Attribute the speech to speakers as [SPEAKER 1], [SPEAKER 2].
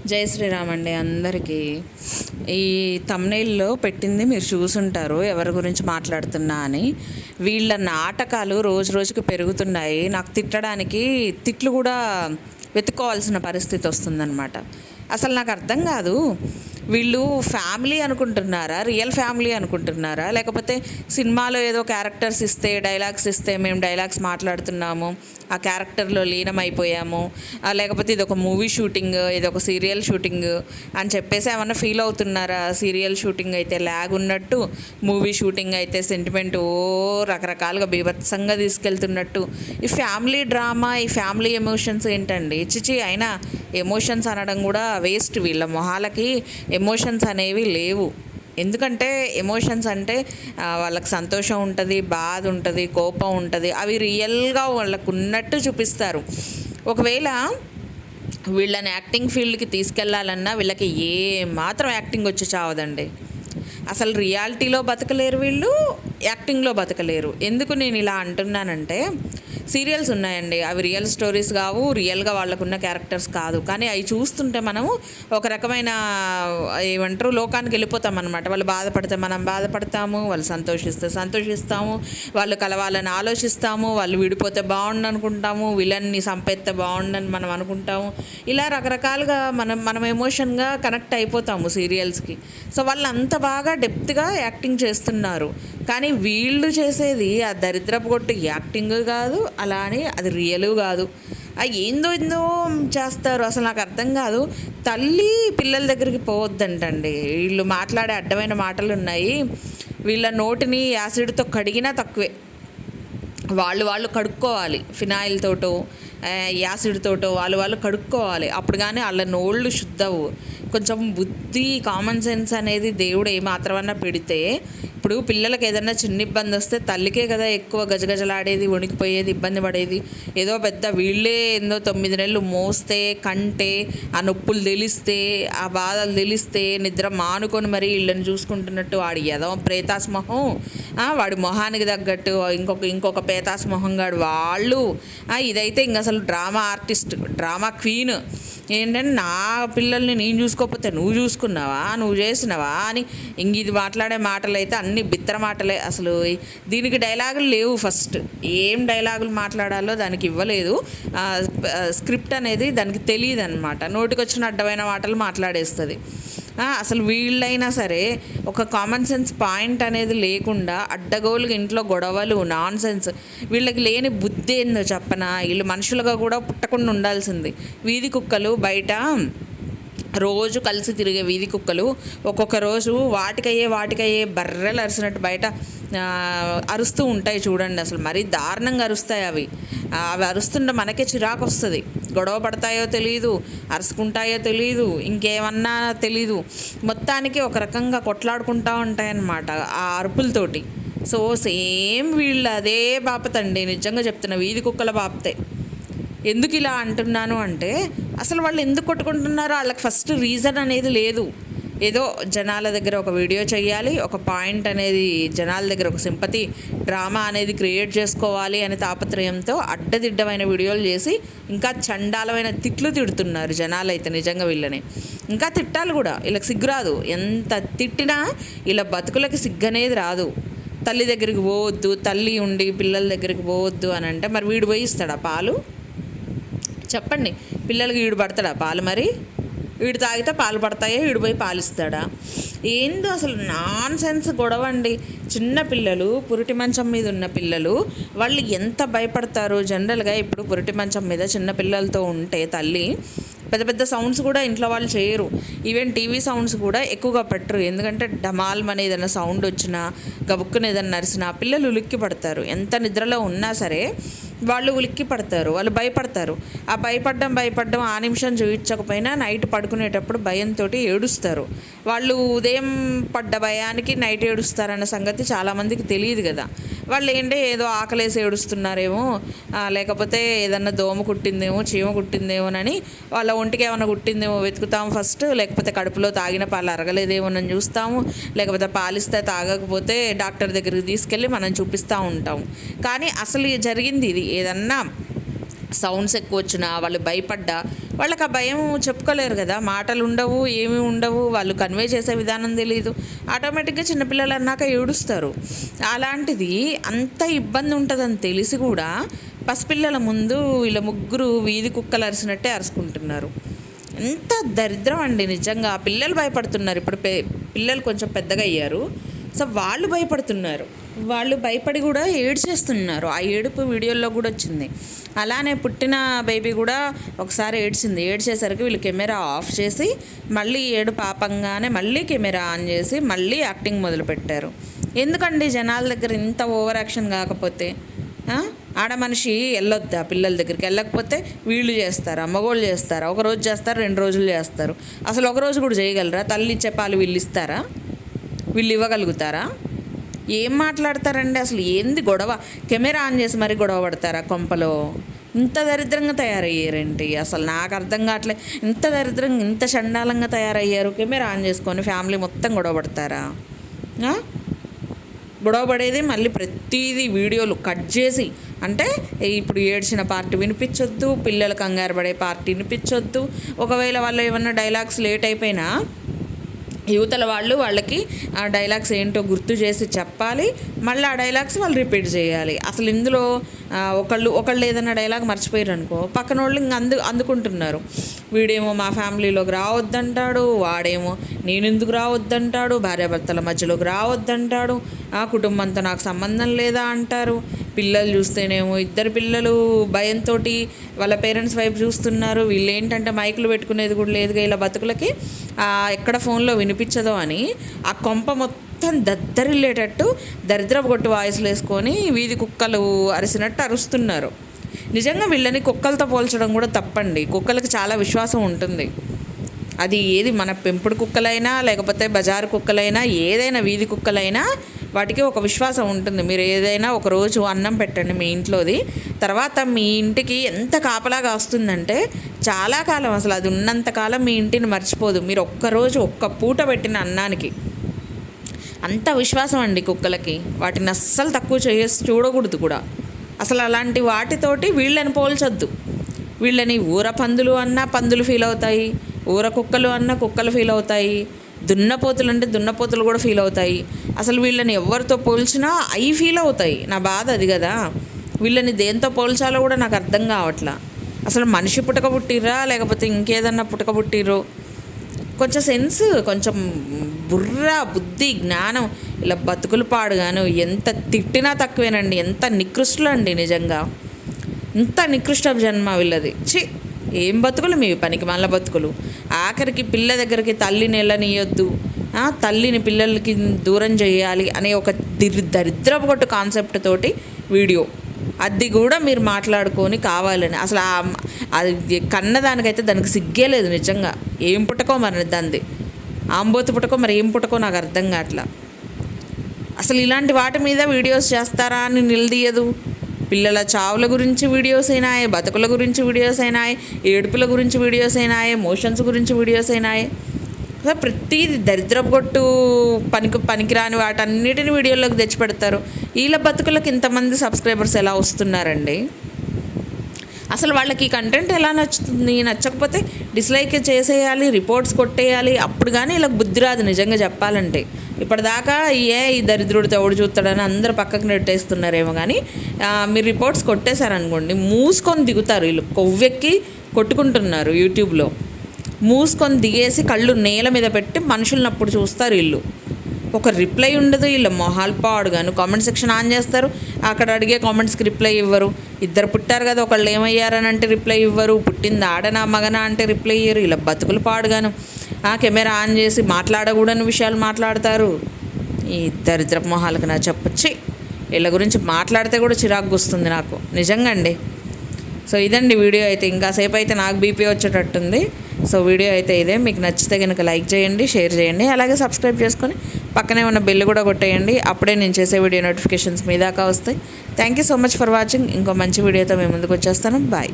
[SPEAKER 1] జై శ్రీరామ్ అండి అందరికీ. ఈ తమ్నెయిల్లో పెట్టింది మీరు చూసుంటారు ఎవరి గురించి మాట్లాడుతున్నా అని. వీళ్ళ నాటకాలు రోజు రోజుకి పెరుగుతున్నాయి. నాకు తిట్టడానికి తిట్లు కూడా వెతుక్కోవాల్సిన పరిస్థితి వస్తుందన్నమాట. అసలు నాకు అర్థం కాదు, వీళ్ళు ఫ్యామిలీ అనుకుంటున్నారా, రియల్ ఫ్యామిలీ అనుకుంటున్నారా, లేకపోతే సినిమాలో ఏదో క్యారెక్టర్స్ ఇస్తే డైలాగ్స్ ఇస్తే మేము డైలాగ్స్ మాట్లాడుతున్నాము, ఆ క్యారెక్టర్లో లీనమైపోయాము, లేకపోతే ఇది ఒక మూవీ షూటింగ్, ఇది ఒక సీరియల్ షూటింగ్ అని చెప్పేసి ఏమన్నా ఫీల్ అవుతున్నారా? సీరియల్ షూటింగ్ అయితే ల్యాగ్ ఉన్నట్టు, మూవీ షూటింగ్ అయితే సెంటిమెంట్ రకరకాలుగా బీభత్సంగా తీసుకెళ్తున్నట్టు. ఈ ఫ్యామిలీ డ్రామా, ఈ ఫ్యామిలీ ఎమోషన్స్ ఏంటండి? చిచి, అయినా ఎమోషన్స్ అనడం కూడా వేస్ట్. వీళ్ళ మొహాలకి ఎమోషన్స్ అనేవి లేవు. ఎందుకంటే ఎమోషన్స్ అంటే వాళ్ళకి సంతోషం ఉంటుంది, బాధ ఉంటుంది, కోపం ఉంటుంది. అవి రియల్గా వాళ్ళకు ఉన్నట్టు చూపిస్తారు. ఒకవేళ వీళ్ళని యాక్టింగ్ ఫీల్డ్కి తీసుకెళ్లాలన్నా వీళ్ళకి ఏ మాత్రం యాక్టింగ్ వచ్చి చావదండి. అసలు రియాలిటీలో బతకలేరు వీళ్ళు, యాక్టింగ్లో బతకలేరు. ఎందుకు నేను ఇలా అంటున్నానంటే, సీరియల్స్ ఉన్నాయండి, అవి రియల్ స్టోరీస్ కావు, రియల్గా వాళ్ళకున్న క్యారెక్టర్స్ కాదు. కానీ అవి చూస్తుంటే మనము ఒక రకమైన ఏమంటారు లోకానికి వెళ్ళిపోతాం అనమాట. వాళ్ళు బాధపడితే మనం బాధపడతాము, వాళ్ళు సంతోషిస్తే సంతోషిస్తాము, వాళ్ళు కలవాలని ఆలోచిస్తాము, వాళ్ళు విడిపోతే బాగుండు అనుకుంటాము, విలన్ని సంపేస్తే బాగుండని మనం అనుకుంటాము. ఇలా రకరకాలుగా మనం ఎమోషన్గా కనెక్ట్ అయిపోతాము సీరియల్స్కి. సో వాళ్ళు అంత బాగా డెప్త్గా యాక్టింగ్ చేస్తున్నారు. కానీ వీళ్ళు చేసేది ఆ దరిద్రపు కొట్టు యాక్టింగ్ కాదు, అలా అని అది రియల్ కాదు. ఏందో చేస్తారు. అసలు నాకు అర్థం కాదు. తల్లి పిల్లల దగ్గరికి పోవద్దంటండి. వీళ్ళు మాట్లాడే అడ్డమైన మాటలు ఉన్నాయి. వీళ్ళ నోటిని యాసిడ్తో కడిగినా తక్కువే. వాళ్ళు కడుక్కోవాలి, ఫినాయిల్ తోటో యాసిడ్ తోటో వాళ్ళు కడుక్కోవాలి. అప్పుడు కానీ వాళ్ళ నోళ్ళు శుద్ధవు. కొంచెం బుద్ధి, కామన్ సెన్స్ అనేది దేవుడు ఏమాత్రమన్నా పెడితే, ఇప్పుడు పిల్లలకి ఏదైనా చిన్న ఇబ్బంది వస్తే తల్లికే కదా ఎక్కువ గజగజలాడేది, వణికిపోయేది, ఇబ్బంది పడేది. ఏదో పెద్ద వీళ్ళే 9 నెలలు మోస్తే, కంటే, ఆ నొప్పులు తెలిస్తే, ఆ బాధలు తెలిస్తే నిద్ర మానుకొని మరీ వీళ్ళని చూసుకుంటున్నట్టు వాడి ఏదో ప్రేతాస్ మొహం, వాడి మొహానికి తగ్గట్టు ఇంకొక పేతాస్ మొహం గాడు వాళ్ళు. ఇదైతే ఇంక అసలు డ్రామా ఆర్టిస్ట్, డ్రామా క్వీన్. ఏంటంటే నా పిల్లల్ని నేను చూసుకోకపోతే నువ్వు చూసుకున్నావా, నువ్వు చేసినావా అని ఇది మాట్లాడే మాటలు అయితే అన్ని బిత్తర మాటలే. అసలు దీనికి డైలాగులు లేవు. ఫస్ట్ ఏం డైలాగులు మాట్లాడాలో దానికి ఇవ్వలేదు. స్క్రిప్ట్ అనేది దానికి తెలియదు అనమాట. నోటికి వచ్చిన అడ్డమైన మాటలు మాట్లాడేస్తుంది. అసలు వీళ్ళైనా సరే ఒక కామన్ సెన్స్ పాయింట్ అనేది లేకుండా అడ్డగోలుగా ఇంట్లో గొడవలు, నాన్ సెన్స్. వీళ్ళకి లేని బుద్ధి ఏందో చెప్పనా? వీళ్ళు మనుషులుగా కూడా పుట్టకుండా ఉండాల్సింది. వీధి కుక్కలు బయట రోజు కలిసి తిరిగే వీధి కుక్కలు ఒక్కొక్క రోజు వాటికయ్యే బర్రెలు అరిసినట్టు బయట అరుస్తూ ఉంటాయి చూడండి. అసలు మరీ దారుణంగా అరుస్తాయి అవి అరుస్తుంటే మనకే చిరాకు వస్తుంది. గొడవ పడతాయో తెలీదు, అరుచుకుంటాయో తెలీదు, ఇంకేమన్నా తెలీదు. మొత్తానికి ఒక రకంగా కొట్లాడుకుంటూ ఉంటాయన్నమాట ఆ అరుపులతోటి. సో సేమ్ వీళ్ళు అదే బాపతండి. నిజంగా చెప్తున్నా, వీధి కుక్కల బాపతే. ఎందుకు ఇలా అంటున్నాను అంటే, అసలు వాళ్ళు ఎందుకు కొట్టుకుంటున్నారో వాళ్ళకి ఫస్ట్ రీజన్ అనేది లేదు. ఏదో జనాల దగ్గర ఒక వీడియో చేయాలి, ఒక పాయింట్ అనేది జనాల దగ్గర ఒక సింపతి డ్రామా అనేది క్రియేట్ చేసుకోవాలి అనే తాపత్రయంతో అడ్డదిడ్డమైన వీడియోలు చేసి ఇంకా చండాలమైన తిట్లు తిడుతున్నారు జనాలు అయితే. నిజంగా వీళ్ళని ఇంకా తిట్టాలి కూడా. వీళ్ళకి సిగ్గు రాదు. ఎంత తిట్టినా వీళ్ళ బతుకులకి సిగ్గు అనేది రాదు. తల్లి దగ్గరికి పోవద్దు, తల్లి ఉండి పిల్లల దగ్గరికి పోవద్దు అని అంటే మరి వీడు పోయి ఇస్తాడా పాలు? చెప్పండి. పిల్లలకి వీడు పడతాడా పాలు? మరి వీడు తాగితే పాలు పడతాయో వీడు పోయి పాలిస్తాడా? ఏందో అసలు నాన్ సెన్స్ గొడవ అండి. చిన్న పిల్లలు, పురిటి మంచం మీద ఉన్న పిల్లలు, వాళ్ళు ఎంత భయపడతారు జనరల్గా. ఇప్పుడు పురిటి మంచం మీద చిన్న పిల్లలతో ఉంటే తల్లి పెద్ద పెద్ద సౌండ్స్ కూడా ఇంట్లో వాళ్ళు చేయరు. ఈవెన్ టీవీ సౌండ్స్ కూడా ఎక్కువగా పెట్టరు. ఎందుకంటే డమాల్ మన ఏదైనా సౌండ్ వచ్చినా, గబుక్కున ఏదైనా నరిసినా పిల్లలు ఉలిక్కి పడతారు. ఎంత నిద్రలో ఉన్నా సరే వాళ్ళు ఉలిక్కి పడతారు, వాళ్ళు భయపడతారు. ఆ భయపడ్డం ఆ నిమిషం చూపించకపోయినా నైట్ పడుకునేటప్పుడు భయంతో ఏడుస్తారు. వాళ్ళు ఉదయం పడ్డ భయానికి నైట్ ఏడుస్తారన్న సంగతి చాలామందికి తెలియదు కదా. వాళ్ళు ఏదో ఆకలేసి ఏడుస్తున్నారేమో, లేకపోతే ఏదన్నా దోమ కుట్టిందేమో, చీమ కుట్టిందేమోనని వాళ్ళ ఒంటికి ఏమైనా కుట్టిందేమో వెతుకుతాము ఫస్ట్. లేకపోతే కడుపులో తాగిన పాలు అరగలేదేమోనని చూస్తాము. లేకపోతే పాలిస్తే తాగకపోతే డాక్టర్ దగ్గరికి తీసుకెళ్ళి మనం చూపిస్తూ ఉంటాము. కానీ అసలు జరిగింది ఇది. ఏదన్నా సౌండ్స్ ఎక్కువ వచ్చినా వాళ్ళు భయపడ్డా వాళ్ళకి ఆ భయం చెప్పుకోలేరు కదా, మాటలు ఉండవు, ఏమీ ఉండవు, వాళ్ళు కన్వే చేసే విధానం తెలియదు, ఆటోమేటిక్గా చిన్నపిల్లలు అన్నాక ఏడుస్తారు. అలాంటిది అంత ఇబ్బంది ఉంటుందని తెలిసి కూడా పసిపిల్లల ముందు వీళ్ళ ముగ్గురు వీధి కుక్కలు అరిసినట్టే అరుచుకుంటున్నారు. ఎంత దరిద్రం అండి నిజంగా. పిల్లలు భయపడుతున్నారు. ఇప్పుడు పిల్లలు కొంచెం పెద్దగా అయ్యారు, సో వాళ్ళు భయపడుతున్నారు. వాళ్ళు భయపడి కూడా ఏడ్చేస్తున్నారు. ఆ ఏడుపు వీడియోల్లో కూడా వచ్చింది. అలానే పుట్టిన బేబీ కూడా ఒకసారి ఏడ్చేసరికి వీళ్ళు కెమెరా ఆఫ్ చేసి మళ్ళీ ఏడుపు ఆపంగానే మళ్ళీ కెమెరా ఆన్ చేసి మళ్ళీ యాక్టింగ్ మొదలుపెట్టారు. ఎందుకండి జనాల దగ్గర ఇంత ఓవర్ యాక్షన్ కాకపోతే? ఆడ మనిషి వెళ్ళొద్దా పిల్లల దగ్గరికి? వెళ్ళకపోతే వీళ్ళు చేస్తారా, మగోళ్ళు చేస్తారా? ఒకరోజు చేస్తారు, 2 రోజులు చేస్తారు. అసలు ఒకరోజు కూడా చేయగలరా? తల్లి ఇచ్చే పాలు వీళ్ళు ఇస్తారా? వీళ్ళు ఇవ్వగలుగుతారా? ఏం మాట్లాడతారండి అసలు? ఏంది గొడవ? కెమెరా ఆన్ చేసి మరీ గొడవ పడతారా కొంపలో? ఇంత దరిద్రంగా తయారయ్యారేంటి అసలు? నాకు అర్థం కావట్లే. ఇంత దరిద్రంగా ఇంత చండాలంగా తయారయ్యారు. కెమెరా ఆన్ చేసుకొని ఫ్యామిలీ మొత్తం గొడవ పడతారా? గొడవ పడేది మళ్ళీ ప్రతిదీ వీడియోలు కట్ చేసి, అంటే ఇప్పుడు ఏడ్చిన పార్టీ వినిపించొద్దు, పిల్లలు కంగారు పడే పార్టీ వినిపించొద్దు. ఒకవేళ వాళ్ళు ఏమన్నా డైలాగ్స్ లేట్ అయిపోయినా యువతల వాళ్ళకి ఆ డైలాగ్స్ ఏంటో గుర్తు చేసి చెప్పాలి, మళ్ళీ ఆ డైలాగ్స్ వాళ్ళు రిపీట్ చేయాలి. అసలు ఇందులో ఒకళ్ళు ఏదైనా డైలాగ్ మర్చిపోయారు అనుకో, పక్కన వాళ్ళు ఇంక అందుకుంటున్నారు. వీడేమో మా ఫ్యామిలీలోకి రావద్దంటాడు, వాడేమో నేను ఎందుకు రావద్దంటాడు, భార్యాభర్తల మధ్యలోకి రావద్దంటాడు, ఆ కుటుంబంతో నాకు సంబంధం లేదా అంటారు. పిల్లలు చూస్తేనేమో 2 పిల్లలు భయంతో వాళ్ళ పేరెంట్స్ వైపు చూస్తున్నారు. వీళ్ళు ఏంటంటే మైకులు పెట్టుకునేది కూడా లేదుగా ఇలా బతుకులకి, ఎక్కడ ఫోన్లో వినిపించదో అని ఆ కొంప మొత్తం దద్దరిల్లేటట్టు దరిద్రపు కొట్టు వాయిస్లు వేసుకొని వీధి కుక్కలు అరిసినట్టు అరుస్తున్నారు. నిజంగా వీళ్ళని కుక్కలతో పోల్చడం కూడా తప్పండి. కుక్కలకి చాలా విశ్వాసం ఉంటుంది. అది ఏది మన పెంపుడు కుక్కలైనా లేకపోతే బజారు కుక్కలైనా ఏదైనా వీధి కుక్కలైనా వాటికి ఒక విశ్వాసం ఉంటుంది. మీరు ఏదైనా ఒకరోజు అన్నం పెట్టండి మీ ఇంట్లోది, తర్వాత మీ ఇంటికి ఎంత కాపలాగా వస్తుందంటే చాలా కాలం, అసలు అది ఉన్నంతకాలం మీ ఇంటిని మర్చిపోదు. మీరు ఒక్కరోజు ఒక్క పూట పెట్టిన అన్నానికి అంత విశ్వాసం అండి కుక్కలకి. వాటిని అస్సలు తక్కువ చూడకూడదు కూడా. అసలు అలాంటి వాటితోటి వీళ్ళని పోల్చొద్దు. వీళ్ళని ఊర పందులు అన్నా పందులు ఫీల్ అవుతాయి, ఊర కుక్కలు అన్నా కుక్కలు ఫీల్ అవుతాయి, దున్నపోతులు అంటే దున్నపోతులు కూడా ఫీల్ అవుతాయి. అసలు వీళ్ళని ఎవరితో పోల్చినా అవి ఫీల్ అవుతాయి. నా బాధ అది కదా. వీళ్ళని దేంతో పోల్చాలో కూడా నాకు అర్థం కావట్లా. అసలు మనిషి పుట్టక పుట్టిర్రా లేకపోతే ఇంకేదన్నా పుట్టక పుట్టిర్రో? కొంచెం సెన్స్, కొంచెం బుర్ర, బుద్ధి, జ్ఞానం, ఇలా బతుకులు పాడుగాను. ఎంత తిట్టినా తక్కువేనండి. ఎంత నికృష్టులు అండి నిజంగా. ఇంత నికృష్ట జన్మ వీళ్ళది. ఏం బతుకులు మీ పనికి మళ్ళ బతుకులు. ఆఖరికి పిల్ల దగ్గరికి తల్లిని వెళ్ళనియొద్దు, తల్లిని పిల్లలకి దూరం చేయాలి అనే ఒక దరిద్రపు కొట్టు కాన్సెప్ట్ తోటి వీడియో, అది కూడా మీరు మాట్లాడుకొని కావాలని. అసలు అది కన్నదానికైతే దానికి సిగ్గే లేదు నిజంగా. ఏం పుట్టకో మరి దాన్ని, ఆంబోతు పుట్టకో మరి ఏం పుట్టకో నాకు అర్థం కావట్లా. అసలు ఇలాంటి వాటి మీద వీడియోస్ చేస్తారా అని నిలదీయదు. పిల్లల చావుల గురించి వీడియోస్ అయినాయి, బతుకుల గురించి వీడియోస్ అయినాయి, ఏడుపుల గురించి వీడియోస్ అయినాయి, మోషన్స్ గురించి వీడియోస్ అయినాయి. ప్రతిదీ దరిద్రపు కొట్టు పనికిరాని వాటన్నిటిని వీడియోలోకి తెచ్చిపెడతారు. వీళ్ళ బతుకులకు ఇంతమంది సబ్స్క్రైబర్స్ ఎలా వస్తున్నారండి? అసలు వాళ్ళకి ఈ కంటెంట్ ఎలా నచ్చుతుంది? నచ్చకపోతే డిస్లైక్ చేసేయాలి, రిపోర్ట్స్ కొట్టేయాలి. అప్పుడు కానీ ఇలా బుద్ధి రాదు నిజంగా చెప్పాలంటే. ఇప్పటిదాకా ఈ దరిద్రుడితో ఎవడు చూస్తాడని అందరూ పక్కకు నెట్టేస్తున్నారేమో, కానీ మీరు రిపోర్ట్స్ కొట్టేశారనుకోండి మూసుకొని దిగుతారు. వీళ్ళు కొవ్వెక్కి కొట్టుకుంటున్నారు యూట్యూబ్లో. మూసుకొని దిగేసి కళ్ళు నేల మీద పెట్టి మనుషులను అప్పుడు చూస్తారు వీళ్ళు. ఒక రిప్లై ఉండదు. వీళ్ళ మొహాలు పాడుగాను. కామెంట్ సెక్షన్ ఆన్ చేస్తారు, అక్కడ అడిగే కామెంట్స్కి రిప్లై ఇవ్వరు. 2 పుట్టారు కదా, ఒకళ్ళు ఏమయ్యారని అంటే రిప్లై ఇవ్వరు, పుట్టింది ఆడనా మగనా అంటే రిప్లై ఇవ్వరు. ఇలా బతుకులు పాడుగాను. కెమెరా ఆన్ చేసి మాట్లాడకూడని విషయాలు మాట్లాడతారు. ఈ దరిద్రపు మొహాలకు నా చెప్పొచ్చి వీళ్ళ గురించి మాట్లాడితే కూడా చిరాకు వస్తుంది నాకు నిజంగా అండి. సో ఇదండి వీడియో అయితే. ఇంకాసేపు అయితే నాకు బీపీ వచ్చేటట్టుంది. సో వీడియో అయితే ఇదే. మీకు నచ్చితే కనుక లైక్ చేయండి, షేర్ చేయండి, అలాగే సబ్స్క్రైబ్ చేసుకొని పక్కనే ఉన్న బెల్ కూడా కొట్టేయండి. అప్పుడే నేను చేసే వీడియో నోటిఫికేషన్స్ మీ దాకా వస్తాయి. Thank you so much for watching. ఇంకో మంచి వీడియోతో మేము ముందుకు వచ్చేస్తాను. బాయ్.